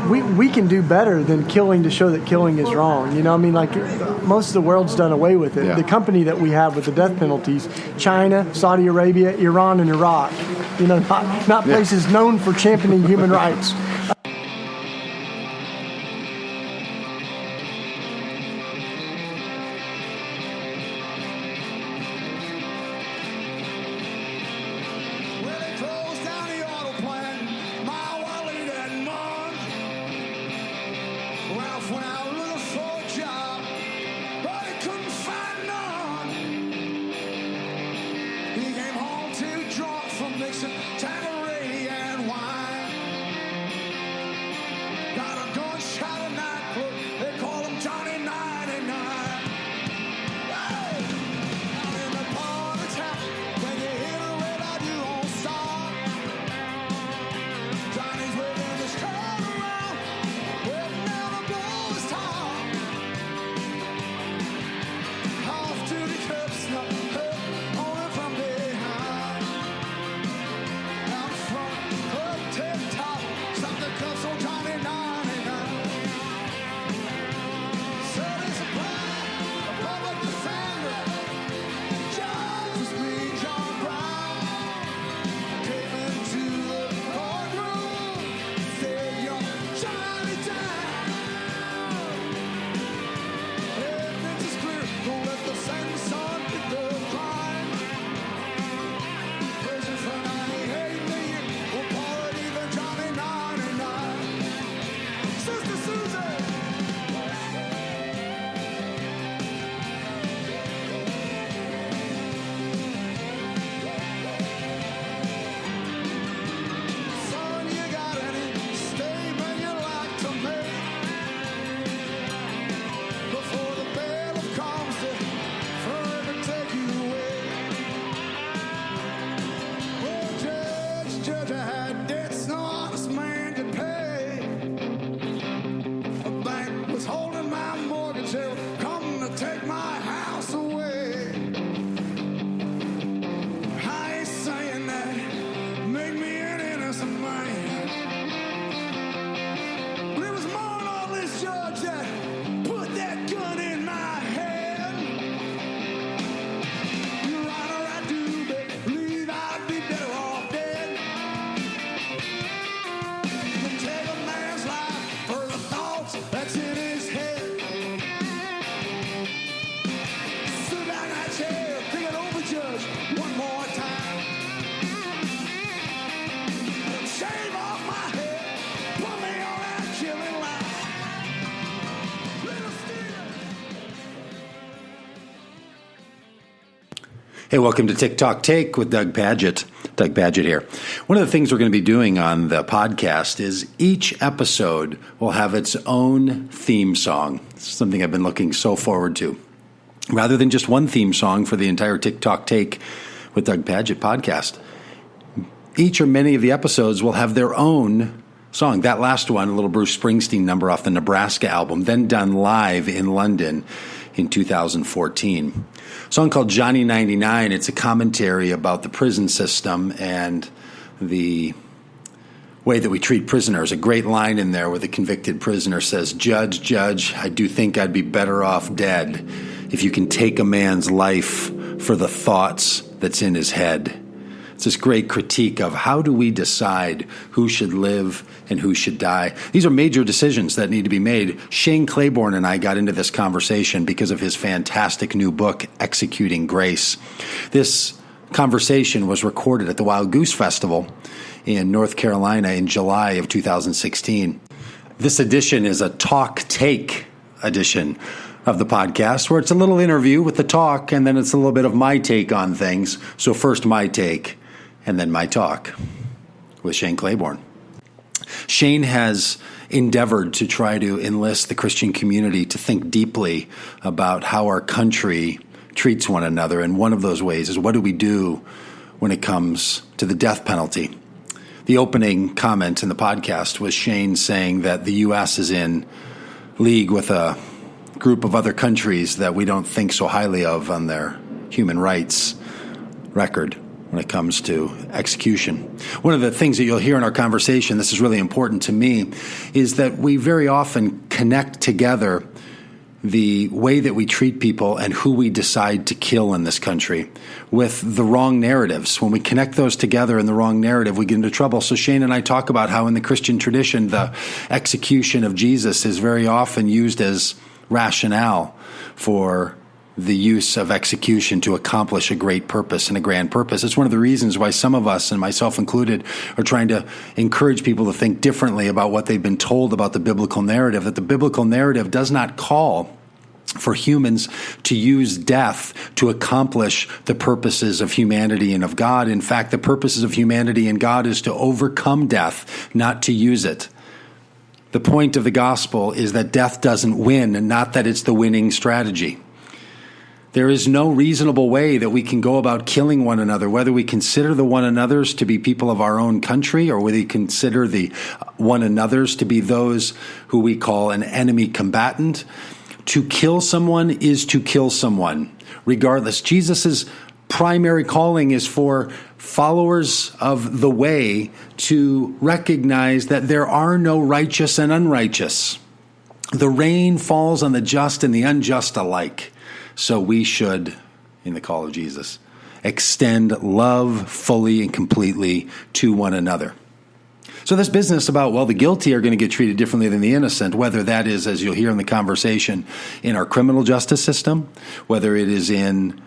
we can do better than killing to show that killing is wrong. You know, I mean, like most of the world's done away with it. Yeah. The company that we have with the death penalties, China, Saudi Arabia, Iran, and Iraq, you know, not places known for championing human rights. Hey, welcome to TikTok Take with Doug Pagitt. Doug Pagitt here. One of the things we're going to be doing on the podcast is each episode will have its own theme song. It's something I've been looking so forward to. Rather than just one theme song for the entire TikTok Take with Doug Pagitt podcast, each or many of the episodes will have their own song. That last one, a little Bruce Springsteen number off the Nebraska album, then done live in London in 2014. A song called Johnny 99. It's a commentary about the prison system and the way that we treat prisoners. A great line in there where the convicted prisoner says, "Judge, Judge, I do think I'd be better off dead if you can take a man's life for the thoughts that's in his head." It's this great critique of how do we decide who should live and who should die. These are major decisions that need to be made. Shane Claiborne and I got into this conversation because of his fantastic new book, Executing Grace. This conversation was recorded at the Wild Goose Festival in North Carolina in July of 2016. This edition is a talk take edition of the podcast where it's a little interview with the talk and then it's a little bit of my take on things. So first my take and then my talk with Shane Claiborne. Shane has endeavored to try to enlist the Christian community to think deeply about how our country treats one another. And one of those ways is what do we do when it comes to the death penalty? The opening comment in the podcast was Shane saying that the U.S. is in league with a group of other countries that we don't think so highly of on their human rights record. when it comes to execution. One of the things that you'll hear in our conversation, this is really important to me, is that we very often connect together the way that we treat people and who we decide to kill in this country with the wrong narratives. When we connect those together in the wrong narrative, we get into trouble. So Shane and I talk about how in the Christian tradition, the execution of Jesus is very often used as rationale for the use of execution to accomplish a great purpose and a grand purpose. It's one of the reasons why some of us, and myself included, are trying to encourage people to think differently about what they've been told about the biblical narrative, that the biblical narrative does not call for humans to use death to accomplish the purposes of humanity and of God. In fact, the purposes of humanity and God is to overcome death, not to use it. The point of the gospel is that death doesn't win, and not that it's the winning strategy. There is no reasonable way that we can go about killing one another, whether we consider the one another's to be people of our own country or whether we consider the one another's to be those who we call an enemy combatant. To kill someone is to kill someone, regardless. Jesus' primary calling is for followers of the way to recognize that there are no righteous and unrighteous. The rain falls on the just and the unjust alike. So we should, in the call of Jesus, extend love fully and completely to one another. So this business about, well, the guilty are going to get treated differently than the innocent, whether that is, as you'll hear in the conversation, in our criminal justice system, whether it is in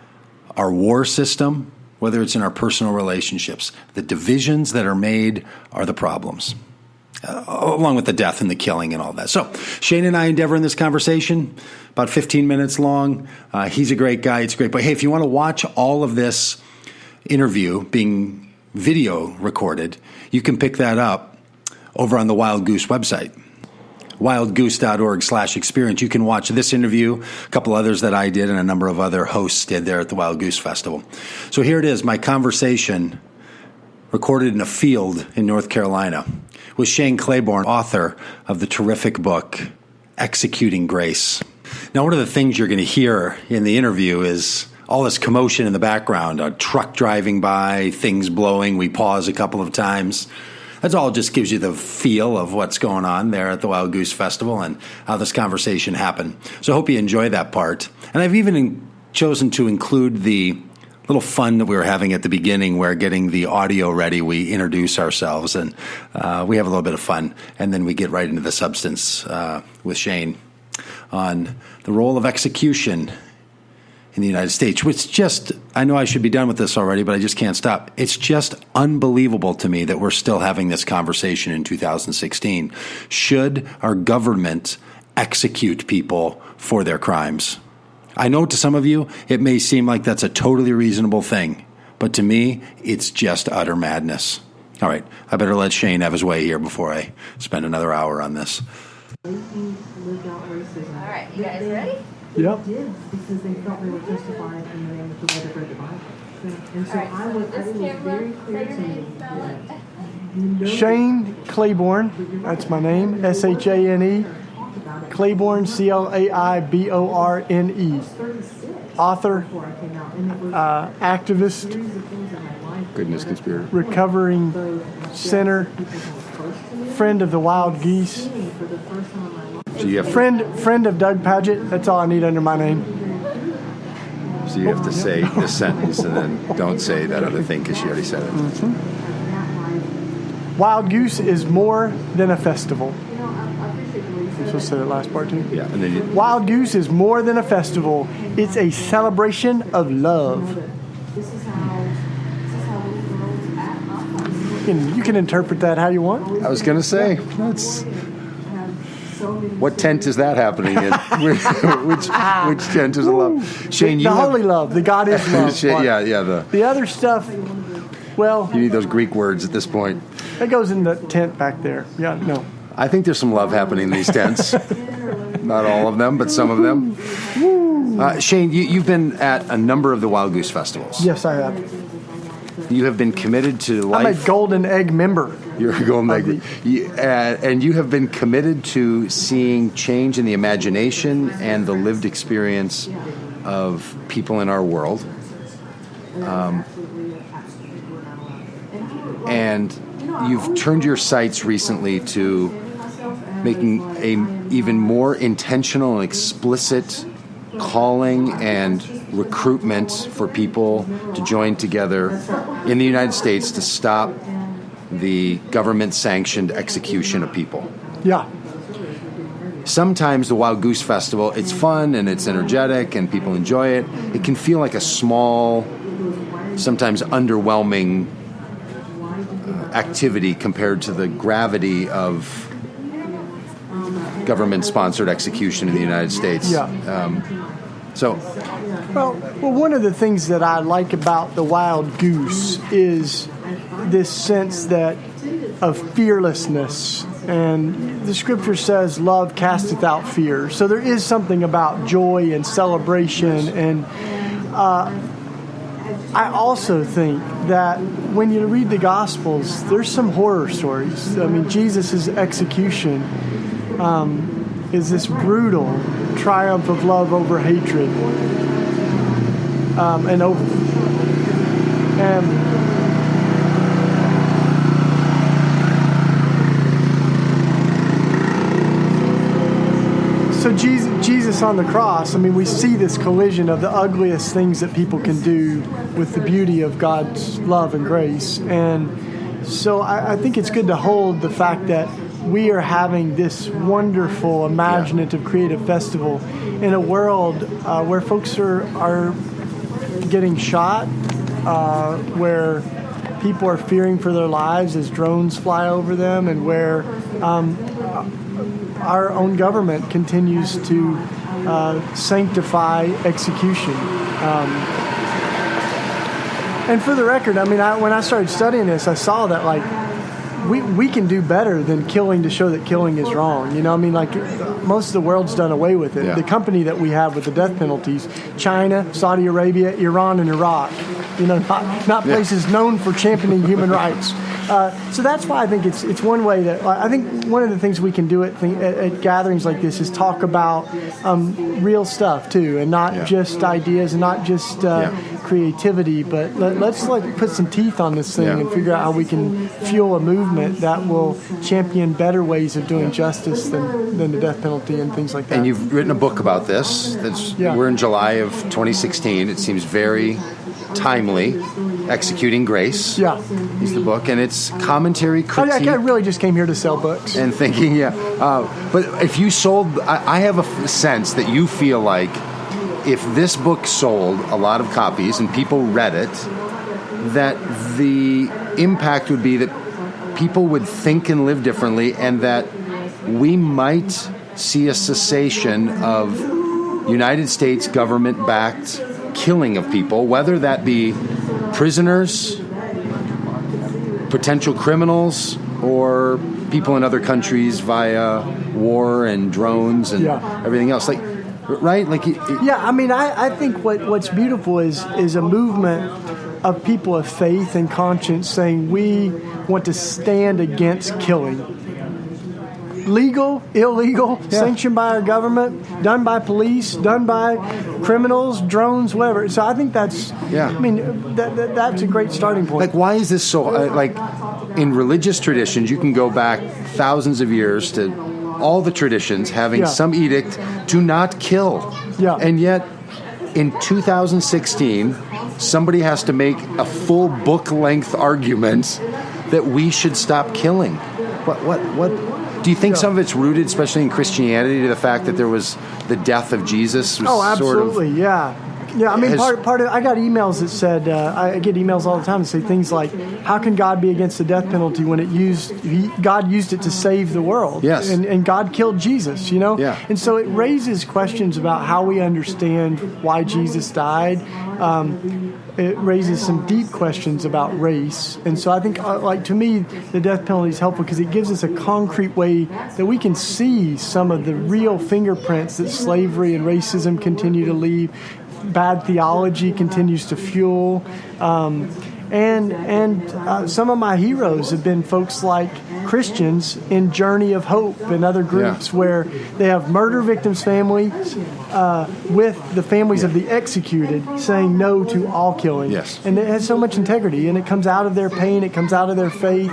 our war system, whether it's in our personal relationships, the divisions that are made are the problems. Along with the death and the killing and all that. So Shane and I endeavor in this conversation, about 15 minutes long. He's a great guy. It's great. But hey, if you want to watch all of this interview being video recorded, you can pick that up over on the Wild Goose website, wildgoose.org/experience. You can watch this interview, a couple others that I did, and a number of other hosts did there at the Wild Goose Festival. So here it is, my conversation recorded in a field in North Carolina with Shane Claiborne, author of the terrific book, Executing Grace. Now, one of the things you're going to hear in the interview is all this commotion in the background, a truck driving by, things blowing. We pause a couple of times. That's all just gives you the feel of what's going on there at the Wild Goose Festival and how this conversation happened. So I hope you enjoy that part. And I've even chosen to include the little fun that we were having at the beginning where getting the audio ready, we introduce ourselves and we have a little bit of fun. And then we get right into the substance with Shane on the role of execution in the United States, which just, I know I should be done with this already, but I just can't stop. It's just unbelievable to me that we're still having this conversation in 2016. Should our government execute people for their crimes? I know to some of you, it may seem like that's a totally reasonable thing, but to me, it's just utter madness. All right, I better let Shane have his way here before I spend another hour on this. All right, you guys ready? Yep. Because they felt they were justified in the name of the way they read the Bible. And so I was very clear to me that Shane Claiborne, that's my name, S-H-A-N-E, Claiborne, C-L-A-I-B-O-R-N-E, author, activist, Goodness conspirator. recovering sinner, friend of the Wild Geese, So you have friend of Doug Pagitt. That's all I need under my name. to say this sentence and then don't say that other thing because she already said it. Wild Goose is more than a festival. I'm supposed to say that last part too. Yeah, and then Wild Goose is more than a festival. It's a celebration of love. You can interpret that how you want. I was going to say that's. What tent is that happening in? which tent is the love? Shane, The holy love, the God is love. Shane, part. yeah. The other stuff, well, You need those Greek words at this point. it goes in the tent back there. Yeah, no. I think there's some love happening in these tents. Not all of them, but some of them. Shane, you've been at a number of the Wild Goose festivals. Yes, I have. You have been committed to I'm life. a golden egg member. You're a golden egg. And you have been committed to seeing change in the imagination and the lived experience of people in our world. and you've turned your sights recently to making a even more intentional and explicit calling and recruitment for people to join together in the United States to stop the government-sanctioned execution of people. Yeah. Sometimes the Wild Goose Festival, it's fun and it's energetic and people enjoy it. It can feel like a small, sometimes underwhelming activity compared to the gravity of government-sponsored execution in the United States. Yeah. Well, one of the things that I like about the Wild Goose is this sense that of fearlessness. And the scripture says, love casteth out fear. So there is something about joy and celebration. And I also think that when you read the Gospels, there's some horror stories. I mean, Jesus' execution is this brutal triumph of love over hatred. So Jesus on the cross, I mean, we see this collision of the ugliest things that people can do with the beauty of God's love and grace. And so I think it's good to hold the fact that we are having this wonderful, imaginative, creative festival in a world where folks are getting shot, where people are fearing for their lives as drones fly over them, and where our own government continues to sanctify execution. And for the record, I mean, when I started studying this, I saw that, like, we can do better than killing to show that killing is wrong. You know, I mean, like, most of the world's done away with it. Yeah. The company that we have with the death penalties, China, Saudi Arabia, Iran, and Iraq, you know, not places known for championing human rights. So that's why I think it's one way that I think one of the things we can do at gatherings like this is talk about real stuff too, and not just ideas and not just creativity, but let's like put some teeth on this thing and figure out how we can fuel a movement that will champion better ways of doing justice than the death penalty and things like that. And you've written a book about this. We're in July of 2016. It seems very timely. Executing Grace is the book, and it's commentary, critique. I really just came here to sell books. And thinking, but if you sold, I have a sense that you feel like if this book sold a lot of copies and people read it, that the impact would be that people would think and live differently, and that we might see a cessation of United States government-backed killing of people, whether that be prisoners, potential criminals, or people in other countries via war and drones and everything else. Like, right? Like, I mean, I think what's beautiful is a movement of people of faith and conscience saying we want to stand against killing. Legal, illegal, sanctioned by our government, done by police, done by criminals, drones, whatever. So I think that's, I mean, that's a great starting point. Like, why is this so, like, in religious traditions, you can go back thousands of years to all the traditions having some edict to not kill. Yeah. And yet, in 2016, somebody has to make a full book-length argument that we should stop killing. What? Do you think some of it's rooted, especially in Christianity, to the fact that there was the death of Jesus? Absolutely, Yeah, I mean, part of I got emails that said I get emails all the time that say things like, "How can God be against the death penalty when God used it to save the world? Yes, and God killed Jesus, you know. Yeah. And so it raises questions about how we understand why Jesus died. It raises some deep questions about race. And so I think, to me, the death penalty is helpful because it gives us a concrete way that we can see some of the real fingerprints that slavery and racism continue to leave, bad theology continues to fuel. And some of my heroes have been folks like Christians in Journey of Hope and other groups where they have murder victims' families with the families of the executed saying no to all killing. Yes. And it has so much integrity, and it comes out of their pain, it comes out of their faith.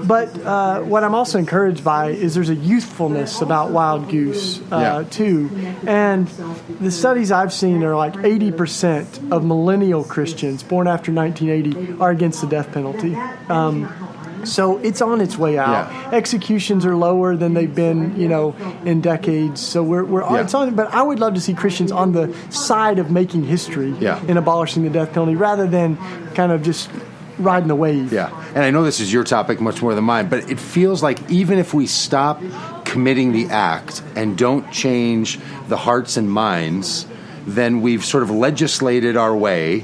But what I'm also encouraged by is there's a youthfulness about Wild Goose, too. And the studies I've seen are like 80% of millennial Christians born after 1980 are against the death penalty. So it's on its way out. Yeah. Executions are lower than they've been, in decades. So it's on. But I would love to see Christians on the side of making history in abolishing the death penalty rather than kind of just riding the wave. Yeah, and I know this is your topic much more than mine, but it feels like even if we stop committing the act and don't change the hearts and minds, then we've sort of legislated our way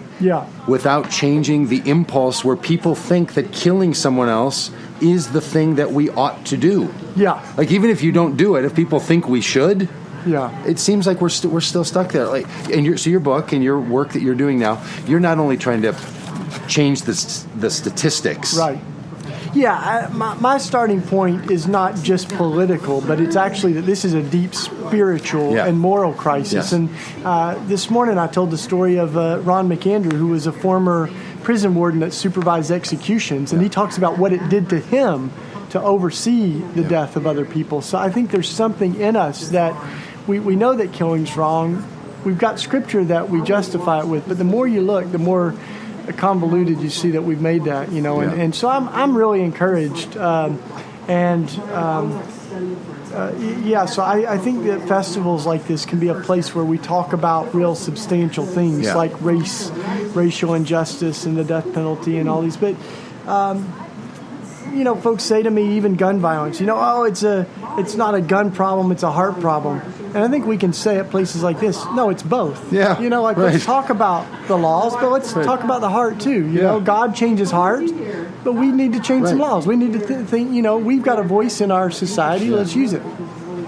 without changing the impulse where people think that killing someone else is the thing that we ought to do. Yeah. Like, even if you don't do it, if people think we should, it seems like we're still stuck there. Like, and so your book and your work that you're doing now, you're not only trying to change the statistics. Right. Yeah, my starting point is not just political, but it's actually that this is a deep spiritual and moral crisis. Yes. And this morning I told the story of Ron McAndrew, who was a former prison warden that supervised executions, and he talks about what it did to him to oversee the death of other people. So I think there's something in us that we know that killing's wrong. We've got scripture that we justify it with, but the more you look, the more convoluted you see that we've made that, and so I'm really encouraged, so I think that festivals like this can be a place where we talk about real substantial things like racial injustice and the death penalty and all these, but folks say to me, even gun violence, it's not a gun problem, it's a heart problem. And I think we can say at places like this, no, it's both. Yeah. Let's talk about the laws, but let's talk about the heart too. You know, God changes hearts, but we need to change some laws. We need to think, we've got a voice in our society, let's use it.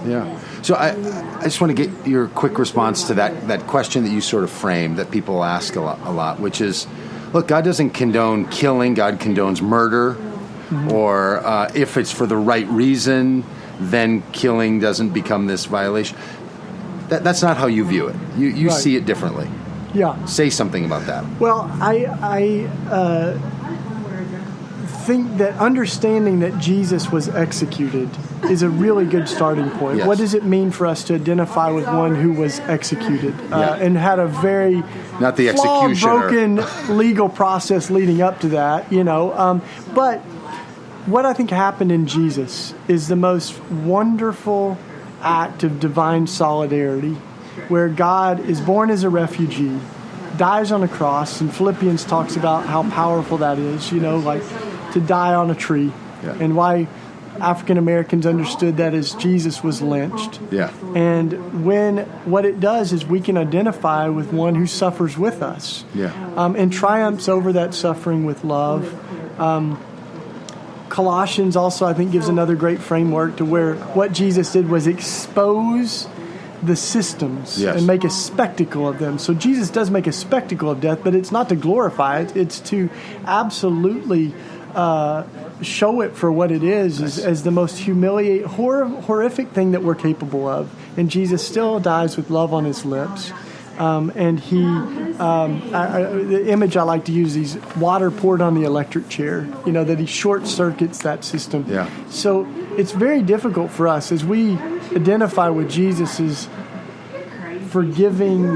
Yeah. So I just want to get your quick response to that question that you sort of framed that people ask a lot, which is, look, God doesn't condone killing, God condones murder, or if it's for the right reason, then killing doesn't become this violation. That's not how you view it. You see it differently. Yeah. Say something about that. Well, I think that understanding that Jesus was executed is a really good starting point. Yes. What does it mean for us to identify with one who was executed and had a very not the flawed, executioner, broken legal process leading up to that? But what I think happened in Jesus is the most wonderful act of divine solidarity, where God is born as a refugee, dies on a cross, and Philippians talks about how powerful that is, like to die on a tree, and why African Americans understood that as Jesus was lynched. Yeah. And what it does is we can identify with one who suffers with us, and triumphs over that suffering with love. Colossians also, I think, gives another great framework to where what Jesus did was expose the systems and make a spectacle of them. So Jesus does make a spectacle of death, but it's not to glorify it. It's to absolutely show it for what it is, as the most humiliating, horrific thing that we're capable of. And Jesus still dies with love on his lips. And he, the image I like to use is water poured on the electric chair, that he short circuits that system. Yeah. So it's very difficult for us as we identify with Jesus' forgiving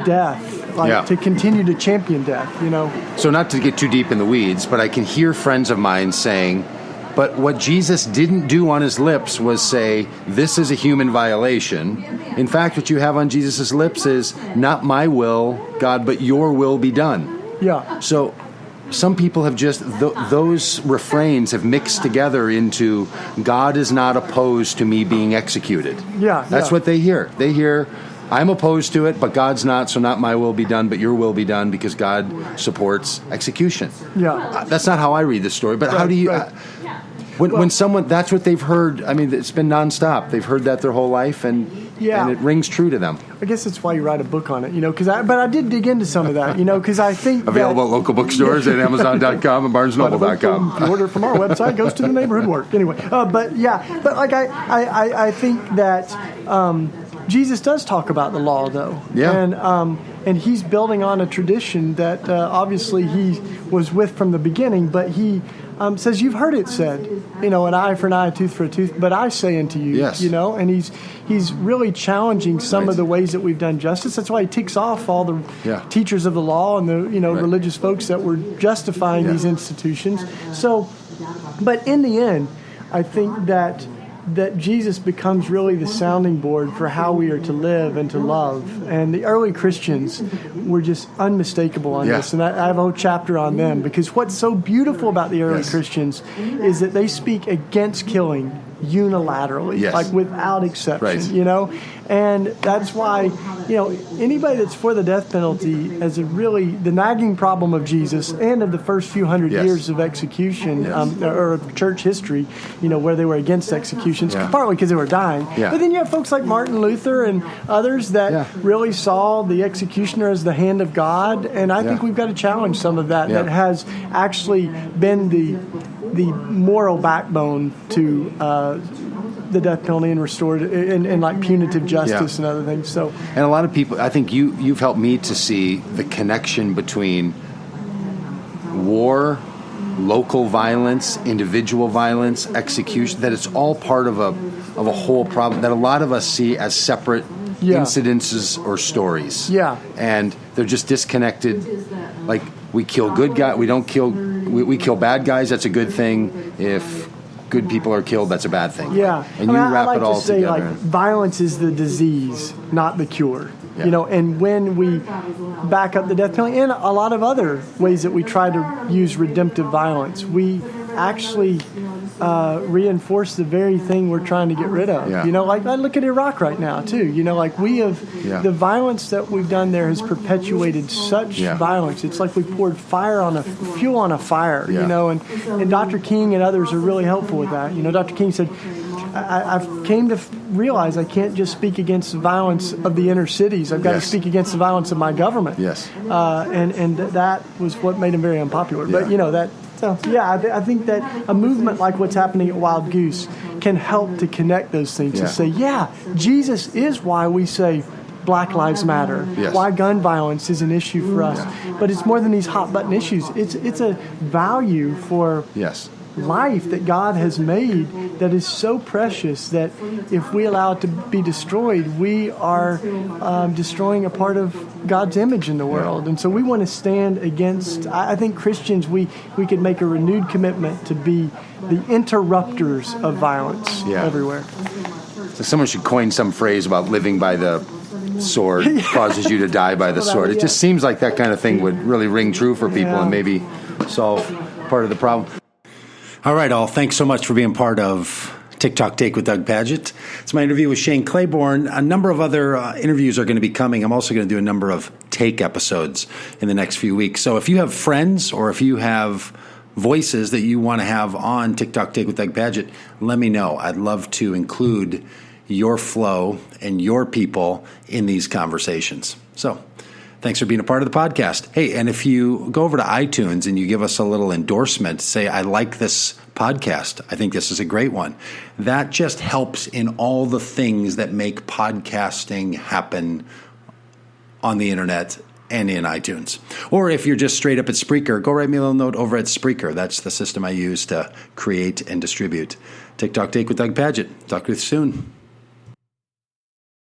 death, to continue to champion death, So not to get too deep in the weeds, but I can hear friends of mine saying, but what Jesus didn't do on his lips was say, this is a human violation. In fact, what you have on Jesus' lips is, not my will, God, but your will be done. Yeah. So some people have just, those refrains have mixed together into, God is not opposed to me being executed. Yeah. That's what they hear. They hear, I'm opposed to it, but God's not, so not my will be done, but your will be done, because God supports execution. Yeah. That's not how I read this story, but how do you... When someone, that's what they've heard, I mean, it's been nonstop. They've heard that their whole life, and Yeah. and it rings true to them. I guess that's why you write a book on it, but I did dig into some of that, because I think Available at local bookstores at Amazon.com and BarnesNoble.com. If you order from our website, it goes to the neighborhood work. Anyway, but like I think that Jesus does talk about the law, though. Yeah. And he's building on a tradition that obviously he was with from the beginning, but he says, you've heard it said, an eye for an eye, a tooth for a tooth, but I say unto you, Yes. and he's really challenging some of the ways that we've done justice. That's why he ticks off all the teachers of the law and the, religious folks that were justifying these institutions. So, but in the end, I think that Jesus becomes really the sounding board for how we are to live and to love. And the early Christians were just unmistakable on this. And I have a whole chapter on them, because what's so beautiful about the early Christians is that they speak against killing unilaterally, like without exception, And that's why, anybody that's for the death penalty has the nagging problem of Jesus and of the first few hundred years of execution or of church history, where they were against executions, partly because they were dying. But then you have folks like Martin Luther and others that really saw the executioner as the hand of God. And I think we've got to challenge some of that has actually been the moral backbone to the death penalty and restored and like punitive justice and other things. So, and a lot of people, I think you've helped me to see the connection between war, local violence, individual violence, execution. That it's all part of a whole problem that a lot of us see as separate incidences or stories. And they're just disconnected. Like, we kill good guys, we don't kill. We kill bad guys. That's a good thing. If good people are killed, that's a bad thing. And you wrap I like it all to say, together. like, violence is the disease, not the cure. And when we back up the death penalty and a lot of other ways that we try to use redemptive violence, we actually reinforce the very thing we're trying to get rid of. Like I look at Iraq right now too. Like we have the violence that we've done there has perpetuated such violence. It's like we poured fuel on a fire. And Dr. King and others are really helpful with that. Dr. King said, I've came to realize I can't just speak against the violence of the inner cities. I've got to speak against the violence of my government. And that was what made him very unpopular. But that. So, I think that a movement like what's happening at Wild Goose can help to connect those things and say, Jesus is why we say Black Lives Matter, why gun violence is an issue for us. But it's more than these hot-button issues. It's a value for life that God has made that is so precious that if we allow it to be destroyed, we are destroying a part of God's image in the world. And so we want to stand against, I think Christians, we could make a renewed commitment to be the interrupters of violence everywhere. So someone should coin some phrase about living by the sword causes you to die by the sword. It just seems like that kind of thing would really ring true for people and maybe solve part of the problem. All right, all. Thanks so much for being part of TikTok Take with Doug Pagitt. It's my interview with Shane Claiborne. A number of other interviews are going to be coming. I'm also going to do a number of take episodes in the next few weeks. So if you have friends or if you have voices that you want to have on TikTok Take with Doug Pagitt, let me know. I'd love to include your flow and your people in these conversations. So thanks for being a part of the podcast. Hey, and if you go over to iTunes and you give us a little endorsement, say, I like this podcast, I think this is a great one, that just helps in all the things that make podcasting happen on the internet and in iTunes. Or if you're just straight up at Spreaker, go write me a little note over at Spreaker. That's the system I use to create and distribute TikTok Take with Doug Pagitt. Talk with you soon.